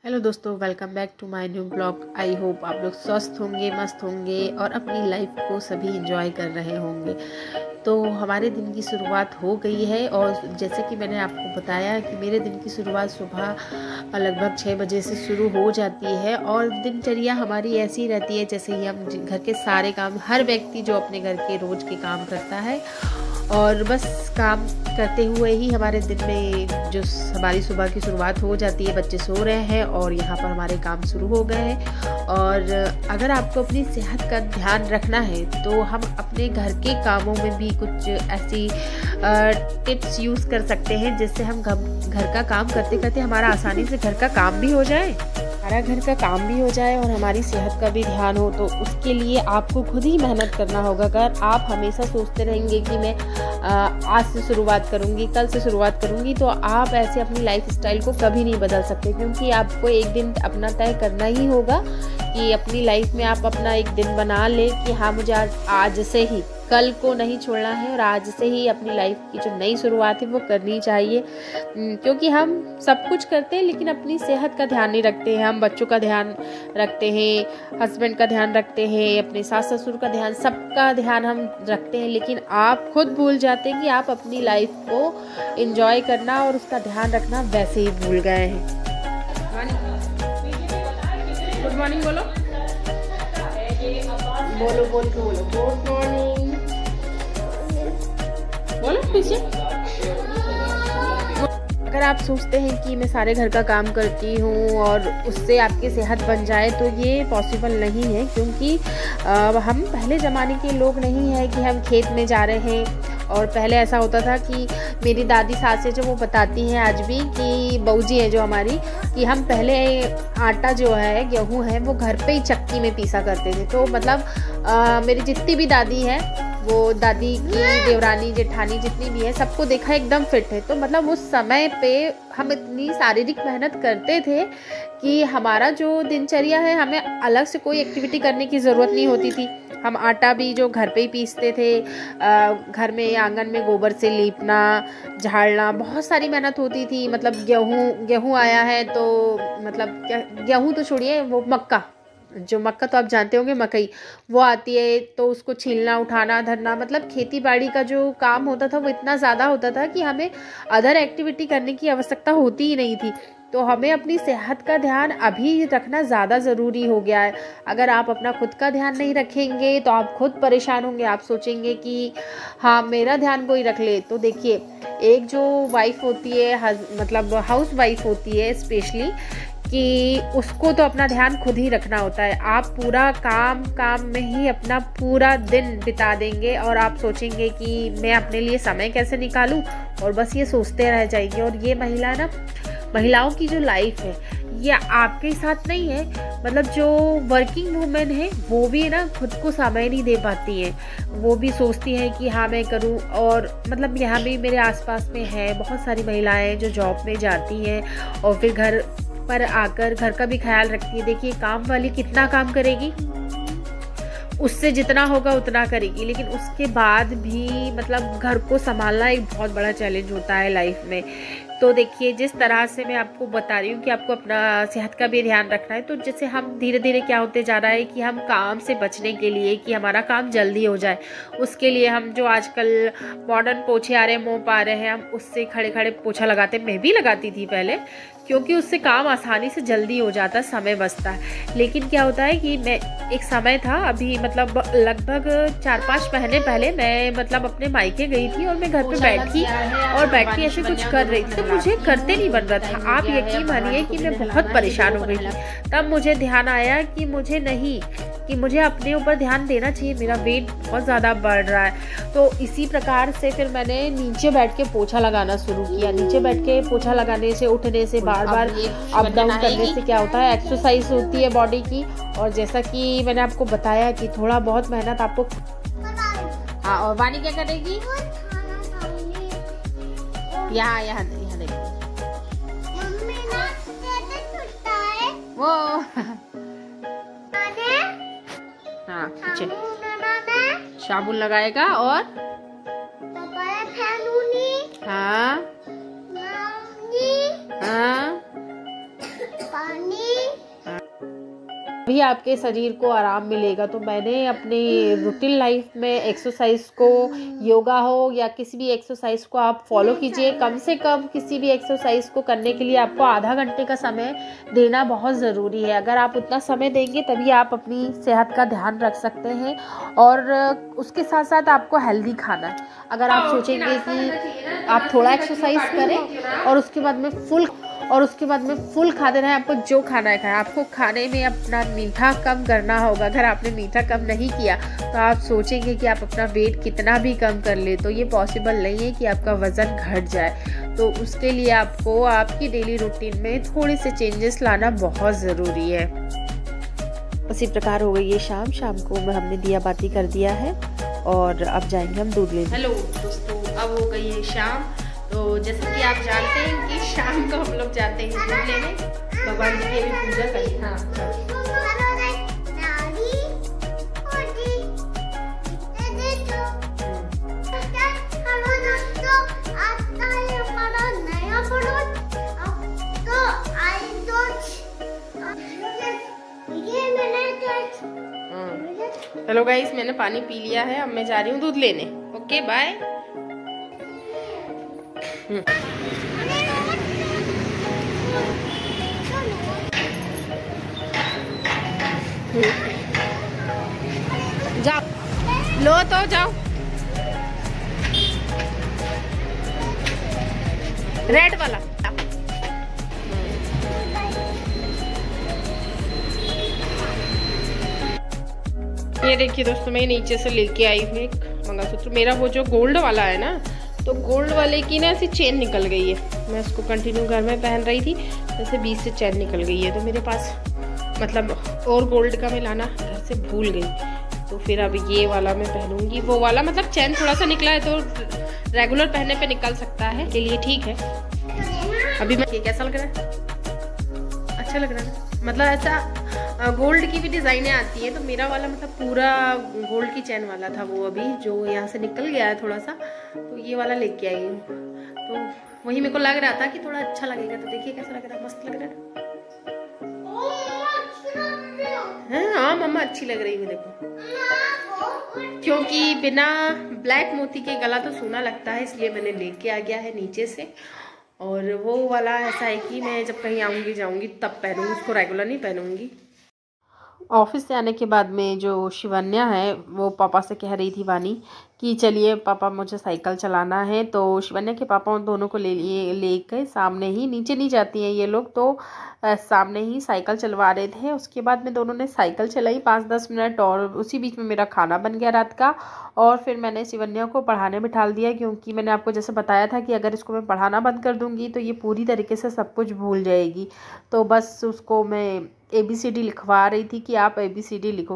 Hello दोस्तों, welcome back to my new blog. I hope आप लोग स्वस्थ होंगे, मस्त होंगे और अपनी लाइफ को सभी एंजॉय कर रहे होंगे। तो हमारे दिन की शुरुआत हो गई है और जैसे कि मैंने आपको बताया कि मेरे दिन की शुरुआत सुबह लगभग 6 बजे से शुरू हो जाती है और दिनचर्या हमारी ऐसी रहती है जैसे ही हम घर के सारे काम, हर व्यक्ति जो अपने घर के रोज़ के काम करता है और बस काम करते हुए ही हमारे दिन में जो हमारी सुबह की शुरुआत हो जाती है। बच्चे सो रहे हैं और यहाँ पर हमारे काम शुरू हो गए हैं। और अगर आपको अपनी सेहत का ध्यान रखना है तो हम अपने घर के कामों में भी कुछ ऐसी टिप्स यूज़ कर सकते हैं जिससे हम घर का काम करते करते हमारा आसानी से घर का काम भी हो जाए, हमारा घर का काम भी हो जाए और हमारी सेहत का भी ध्यान हो। तो उसके लिए आपको खुद ही मेहनत करना होगा। अगर आप हमेशा सोचते रहेंगे कि मैं आज से शुरुआत करूंगी, कल से शुरुआत करूंगी, तो आप ऐसे अपनी लाइफ स्टाइल को कभी नहीं बदल सकते, क्योंकि आपको एक दिन अपना तय करना ही होगा कि अपनी लाइफ में आप अपना एक दिन बना ले कि हाँ, मुझे आज से ही, कल को नहीं छोड़ना है और आज से ही अपनी लाइफ की जो नई शुरुआत है वो करनी चाहिए। क्योंकि हम सब कुछ करते हैं लेकिन अपनी सेहत का ध्यान नहीं रखते हैं। हम बच्चों का ध्यान रखते हैं, हस्बैंड का ध्यान रखते हैं, अपने सास ससुर का ध्यान, सबका ध्यान हम रखते हैं, लेकिन आप खुद भूल जाते हैं कि आप अपनी लाइफ को एंजॉय करना और उसका ध्यान रखना वैसे ही भूल गए हैं। गुड मॉर्निंग बोलो, बोलो बोल के बोलो गुड मॉर्निंग, बोलो पीछे। अगर आप सोचते हैं कि मैं सारे घर का काम करती हूँ और उससे आपकी सेहत बन जाए तो ये पॉसिबल नहीं है, क्योंकि हम पहले ज़माने के लोग नहीं हैं कि हम खेत में जा रहे हैं। और पहले ऐसा होता था कि मेरी दादी सासें जो वो बताती हैं आज भी कि बहूजी है जो हमारी, कि हम पहले आटा जो है, गेहूँ है, वो घर पे ही चक्की में पीसा करते थे। तो मतलब मेरी जितनी भी दादी है, वो दादी की देवरानी जेठानी जितनी भी है, सबको देखा एकदम फिट है। तो मतलब उस समय पे हम इतनी शारीरिक मेहनत करते थे कि हमारा जो दिनचर्या है, हमें अलग से कोई एक्टिविटी करने की ज़रूरत नहीं होती थी। हम आटा भी जो घर पे ही पीसते थे, घर में आंगन में गोबर से लीपना, झाड़ना, बहुत सारी मेहनत होती थी। मतलब गेहूँ आया है तो मतलब गेहूँ तो छोड़िए, वो मक्का तो आप जानते होंगे, मकई वो आती है तो उसको छीलना, उठाना, धरना, मतलब खेती बाड़ी का जो काम होता था वो इतना ज़्यादा होता था कि हमें अदर एक्टिविटी करने की आवश्यकता होती ही नहीं थी। तो हमें अपनी सेहत का ध्यान अभी रखना ज़्यादा ज़रूरी हो गया है। अगर आप अपना खुद का ध्यान नहीं रखेंगे तो आप खुद परेशान होंगे। आप सोचेंगे कि हाँ, मेरा ध्यान कोई रख ले। तो देखिए, एक जो वाइफ होती है, मतलब हाउस वाइफ होती है स्पेशली, कि उसको तो अपना ध्यान खुद ही रखना होता है। आप पूरा काम में ही अपना पूरा दिन बिता देंगे और आप सोचेंगे कि मैं अपने लिए समय कैसे निकालूं, और बस ये सोचते रह जाएंगे। और ये महिलाओं की जो लाइफ है ये आपके साथ नहीं है। मतलब जो वर्किंग वूमेन है वो भी ना खुद को समय नहीं दे पाती है। वो भी सोचती हैं कि हाँ मैं करूँ। और मतलब यहाँ भी मेरे आसपास में है बहुत सारी महिलाएं जो जॉब में जाती हैं और फिर घर पर आकर घर का भी ख्याल रखती है। देखिए, काम वाली कितना काम करेगी, उससे जितना होगा उतना करेगी, लेकिन उसके बाद भी मतलब घर को संभालना एक बहुत बड़ा चैलेंज होता है लाइफ में। तो देखिए, जिस तरह से मैं आपको बता रही हूँ कि आपको अपना सेहत का भी ध्यान रखना है, तो जैसे हम धीरे धीरे क्या होते जा रहा है कि हम काम से बचने के लिए, कि हमारा काम जल्दी हो जाए, उसके लिए हम जो आजकल मॉडर्न पोछे आ रहे हैं, मोप आ रहे हैं, हम उससे खड़े खड़े पोछा लगाते हैं। मैं भी लगाती थी पहले, क्योंकि उससे काम आसानी से जल्दी हो जाता है, समय बचता है। लेकिन क्या होता है कि मैं एक समय था, अभी मतलब लगभग 4-5 महीने पहले मैं मतलब अपने मायके गई थी और मैं घर पे बैठी और बैठ के ऐसे कुछ कर रही थी, तो मुझे करते नहीं बन रहा था। आप यकीन मानिए कि मैं बहुत परेशान हो गई थी। तब मुझे ध्यान आया कि मुझे अपने ऊपर ध्यान देना चाहिए, मेरा वेट बहुत ज़्यादा बढ़ रहा है। तो इसी प्रकार से फिर मैंने नीचे बैठ के पोछा लगाना शुरू किया। नीचे बैठ के पोछा लगाने से, उठने से, बार बार अप डाउन करने से क्या होता है, एक्सरसाइज होती है बॉडी की। और जैसा कि मैंने आपको बताया कि थोड़ा बहुत मेहनत आपको। हाँ, और वानी क्या करेगी? यहाँ देखिए वो हाँ, पीछे साबुन लगाएगा और हाँ हाँ भी आपके शरीर को आराम मिलेगा। तो मैंने अपने रूटीन लाइफ में एक्सरसाइज को, योगा हो या किसी भी एक्सरसाइज को आप फॉलो कीजिए। कम से कम किसी भी एक्सरसाइज को करने के लिए आपको आधा घंटे का समय देना बहुत ज़रूरी है। अगर आप उतना समय देंगे तभी आप अपनी सेहत का ध्यान रख सकते हैं। और उसके साथ साथ आपको हेल्दी खाना है। अगर आप सोचेंगे कि आप थोड़ा एक्सरसाइज करें और उसके बाद में फुल खाते रहें, आपको जो खाना है खाएं। आपको खाने में अपना मीठा कम करना होगा। अगर आपने मीठा कम नहीं किया तो आप सोचेंगे कि आप अपना वेट कितना भी कम कर ले, तो ये पॉसिबल नहीं है कि आपका वज़न घट जाए। तो उसके लिए आपको आपकी डेली रूटीन में थोड़े से चेंजेस लाना बहुत ज़रूरी है। उसी प्रकार हो गई है शाम को हमने दिया बाती कर दिया है और अब जाएंगे हम दूध लेने। हेलो दोस्तों, अब हो गई है शाम। तो जैसे कि आप जानते हैं कि शाम को हम लोग जाते हैं दूध लेने, भगवान जी की भी पूजा करते हैं। हेलो गाइस, मैंने पानी पी लिया है, अब मैं जा रही हूँ दूध लेने। Okay bye. जाओ, लो तो जाओ। रेड वाला। ये देखिए दोस्तों, मैं नीचे से लेके आई हूँ एक मंगलसूत्र। मेरा वो जो गोल्ड वाला है ना, तो गोल्ड वाले की ना ऐसी चेन निकल गई है। मैं इसको कंटिन्यू घर में पहन रही थी, जैसे बीच से चेन निकल गई है। तो मेरे पास मतलब और गोल्ड का मैं लाना घर से भूल गई। तो फिर अब ये वाला मैं पहनूंगी। वो वाला मतलब चेन थोड़ा सा निकला है तो रेगुलर पहनने पे निकल सकता है, के लिए ठीक है। अभी मैं ये कैसा लग रहा है? अच्छा लग रहा है। मतलब ऐसा गोल्ड की भी डिज़ाइनें आती हैं, तो मेरा वाला मतलब पूरा गोल्ड की चेन वाला था वो, अभी जो यहाँ से निकल गया है थोड़ा सा, तो ये वाला लेके आई हूँ। तो वही मेरे को लग रहा था कि थोड़ा अच्छा लगेगा। तो देखिए कैसा लग रहा है, मस्त लग रहा है। हाँ मम्मा अच्छी लग रही है देखो, क्योंकि बिना ब्लैक मोती के गला तो सोना लगता है, इसलिए मैंने लेके आ गया है नीचे से। और वो वाला ऐसा है कि मैं जब कहीं आऊँगी जाऊँगी तब पहनूँगी, उसको रेगुलर नहीं पहनूँगी। ऑफिस से आने के बाद में जो शिवन्या है वो पापा से कह रही थी, वानी, कि चलिए पापा मुझे साइकिल चलाना है। तो शिवन्या के पापा उन दोनों को ले गए सामने ही, नीचे नहीं जाती हैं ये लोग, तो सामने ही साइकिल चलवा रहे थे। उसके बाद में दोनों ने साइकिल चलाई 5-10 मिनट, और उसी बीच में मेरा खाना बन गया रात का। और फिर मैंने शिवन्या को पढ़ाने बिठा दिया, क्योंकि मैंने आपको जैसे बताया था कि अगर इसको मैं पढ़ाना बंद कर दूँगी तो ये पूरी तरीके से सब कुछ भूल जाएगी। तो बस उसको मैं ABCD लिखवा रही थी कि आप ABCD लिखो।